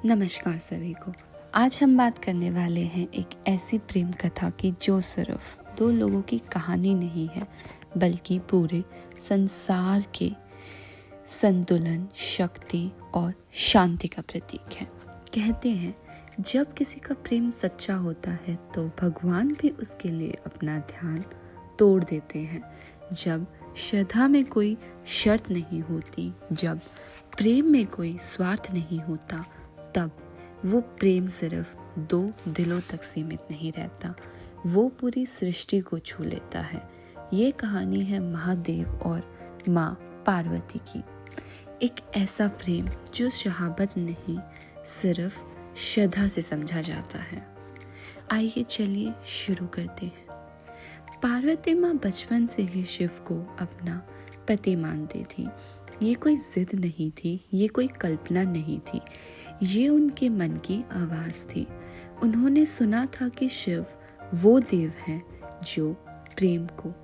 नमस्कार सभी को। आज हम बात करने वाले हैं एक ऐसी प्रेम कथा की जो सिर्फ दो लोगों की कहानी नहीं है, बल्कि पूरे संसार के संतुलन, शक्ति और शांति का प्रतीक है। कहते हैं जब किसी का प्रेम सच्चा होता है तो भगवान भी उसके लिए अपना ध्यान तोड़ देते हैं। जब श्रद्धा में कोई शर्त नहीं होती, जब प्रेम में कोई स्वार्थ नहीं होता, तब वो प्रेम सिर्फ दो दिलों तक सीमित नहीं रहता, वो पूरी सृष्टि को छू लेता है। ये कहानी है महादेव और माँ पार्वती की। एक ऐसा प्रेम जो शहाबत नहीं, सिर्फ श्रद्धा से समझा जाता है। आइए चलिए शुरू करते हैं। पार्वती माँ बचपन से ही शिव को अपना पति मानती थी। ये कोई जिद नहीं थी, ये कोई कल्पना नहीं थी, ये उनके मन की आवाज़ थी। उन्होंने सुना था कि शिव वो देव हैं जो प्रेम को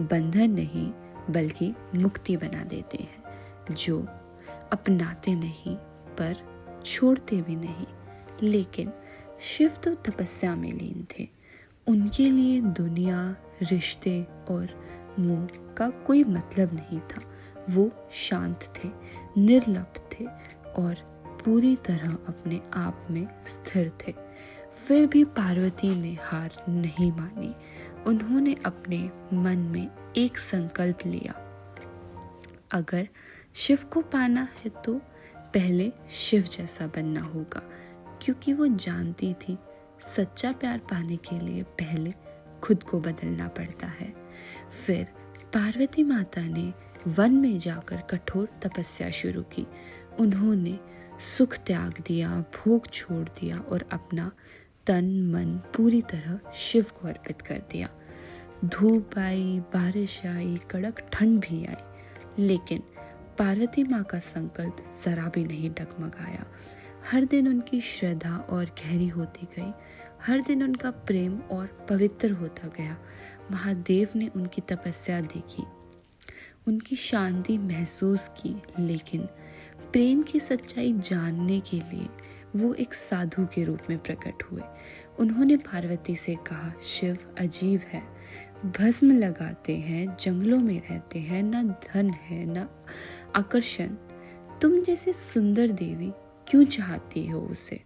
बंधन नहीं बल्कि मुक्ति बना देते हैं, जो अपनाते नहीं पर छोड़ते भी नहीं। लेकिन शिव तो तपस्या में लीन थे। उनके लिए दुनिया, रिश्ते और मोह का कोई मतलब नहीं था। वो शांत थे, निर्लिप्त थे और पूरी तरह अपने आप में स्थिर थे। फिर भी पार्वती ने हार नहीं मानी। उन्होंने अपने मन में एक संकल्प लिया, अगर शिव को पाना है तो पहले शिव जैसा बनना होगा, क्योंकि वो जानती थी सच्चा प्यार पाने के लिए पहले खुद को बदलना पड़ता है। फिर पार्वती माता ने वन में जाकर कठोर तपस्या शुरू की। उन्होंने सुख त्याग दिया, भोग छोड़ दिया और अपना तन मन पूरी तरह शिव को अर्पित कर दिया। धूप आई, बारिश आई, कड़क ठंड भी आई, लेकिन पार्वती माँ का संकल्प जरा भी नहीं डगमगाया। हर दिन उनकी श्रद्धा और गहरी होती गई, हर दिन उनका प्रेम और पवित्र होता गया। महादेव ने उनकी तपस्या देखी, उनकी शांति महसूस की, लेकिन प्रेम की सच्चाई जानने के लिए वो एक साधु के रूप में प्रकट हुए। उन्होंने पार्वती से कहा, शिव अजीब है, भस्म लगाते हैं, जंगलों में रहते हैं, ना धन है ना आकर्षण। तुम जैसे सुंदर देवी क्यों चाहती हो उसे?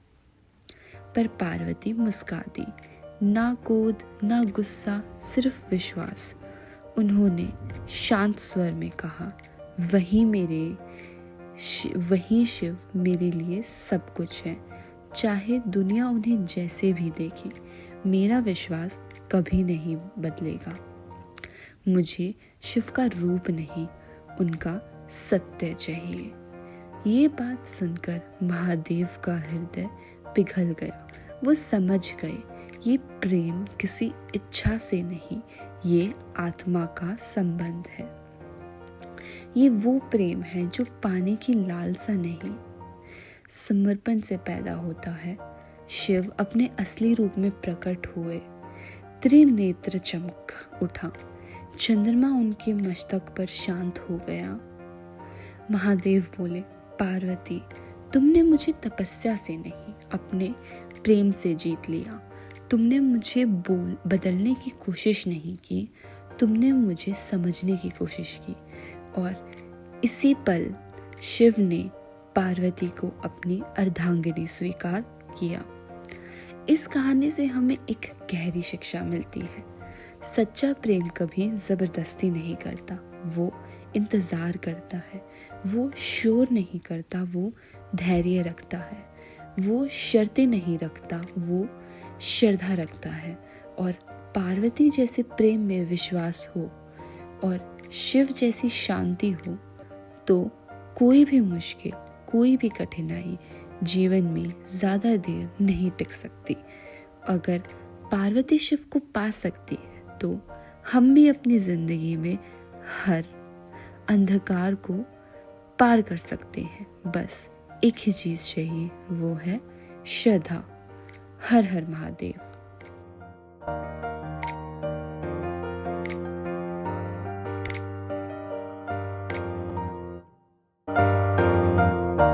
पर पार्वती मुस्का दी, ना क्रोध ना गुस्सा, सिर्फ विश्वास। उन्होंने शांत स्वर में कहा, वही शिव मेरे लिए सब कुछ है, चाहे दुनिया उन्हें जैसे भी देखे, मेरा विश्वास कभी नहीं बदलेगा। मुझे शिव का रूप नहीं, उनका सत्य चाहिए। ये बात सुनकर महादेव का हृदय पिघल गया। वो समझ गए ये प्रेम किसी इच्छा से नहीं, ये आत्मा का संबंध है। ये वो प्रेम है जो पाने की लालसा नहीं, समर्पण से पैदा होता है। शिव अपने असली रूप में प्रकट हुए। त्रिनेत्र चमक उठा, चंद्रमा उनके मस्तक पर शांत हो गया। महादेव बोले, पार्वती, तुमने मुझे तपस्या से नहीं, अपने प्रेम से जीत लिया। तुमने मुझे बदलने की कोशिश नहीं की, तुमने मुझे समझने की कोशिश की। और इसी पल शिव ने पार्वती को अपनी अर्धांगिनी स्वीकार किया। इस कहानी से हमें एक गहरी शिक्षा मिलती है। सच्चा प्रेम कभी जबरदस्ती नहीं करता, वो इंतजार करता है, वो शोर नहीं करता, वो धैर्य रखता है, वो शर्तें नहीं रखता, वो श्रद्धा रखता है। और पार्वती जैसे प्रेम में विश्वास हो और शिव जैसी शांति हो तो कोई भी मुश्किल, कोई भी कठिनाई जीवन में ज्यादा देर नहीं टिक सकती। अगर पार्वती शिव को पा सकती है तो हम भी अपनी जिंदगी में हर अंधकार को पार कर सकते हैं। बस एक ही चीज चाहिए, वो है श्रद्धा। हर हर महादेव।